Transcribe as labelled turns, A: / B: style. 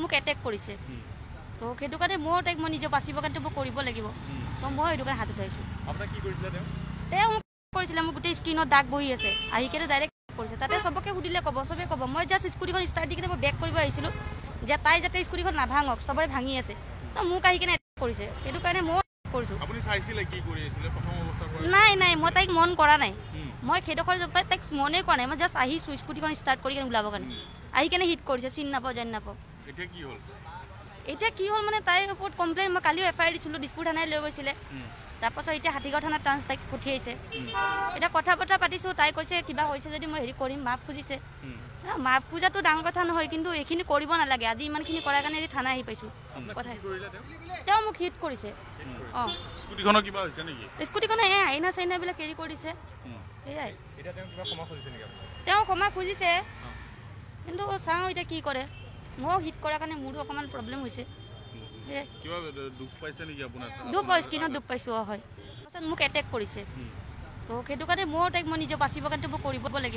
A: মোক এটেক কৰিছে তো সেইটো কাৰণে মই তাইক মই নিজে বাচিবৰ কাৰণে মই কৰিব লাগিব তো মই সেইটো কাৰণে হাত উঠাইছোঁ
B: আপোনাক কি কৰিছিলে
A: তেওঁ মোক কৰিছিলে মোৰ গোটেই স্কিনত দাগ বহি আছে আহি কেনে ডাইৰেক্ট কৰিছে তাতে চবকে সুধিলে ক'ব চবে ক'ব মই জাষ্ট স্কুটিখন ষ্টাৰ্ট দি কিনে মই বেক কৰিব আহিছিলোঁ যে তাই যাতে স্কুটিখন নাভাঙক চবৰে ভাঙি আছে তো মোক আহি কিনে এটেক কৰিছে সেইটো কাৰণে মই কৰিছোঁ নাই নাই মই তাইক মন কৰা নাই মই সেইডোখৰ তাইক মনে কৰা নাই মই জাষ্ট আহিছোঁ স্কুটিখন ষ্টাৰ্ট কৰি কিনে ওলাবৰ কাৰণে আহি কেনে হিট কৰিছে চিন নাপাওঁ জানি নাপাওঁ এতিয়া কি হ'ল মানে তাইৰ ওপৰত কমপ্লেইন মই কালিও এফআইআৰ দিছিলোঁ দিছপুৰ থানাই লৈ গৈছিলে তাৰপাছত এতিয়া হাতীগাঁও থানাত ট্ৰান্স তাইক পঠিয়াইছে এতিয়া কথা বতৰা পাতিছোঁ তাই কৈছে কিবা হৈছে যদি মই হেৰি কৰিম মাফ খুজিছে মাফ খোজাটো ডাঙৰ কথা নহয় কিন্তু এইখিনি কৰিব নালাগে আজি ইমানখিনি কৰাৰ কাৰণে আজি থানা আহি পাইছোঁ কথা তেওঁ মোক হিট কৰিছে অঁ স্কুটিখনে এই আইনা চাইনাবিলাক কেৰি কৰিছে সেয়াই তেওঁ ক্ষমা খুজিছে কিন্তু চাওঁ এতিয়া কি কৰে মই হিট কৰাৰ কাৰণে মোৰো অকণমান প্ৰব্লেম হৈছে দুখ পাইছোঁ স্কিনত দুখ পাইছোঁ হয় তাৰপিছত মোক এটেক কৰিছে তো সেইটো কাৰণে মই তাইক মই নিজে বাচিবৰ কাৰণে মই কৰিব লাগিব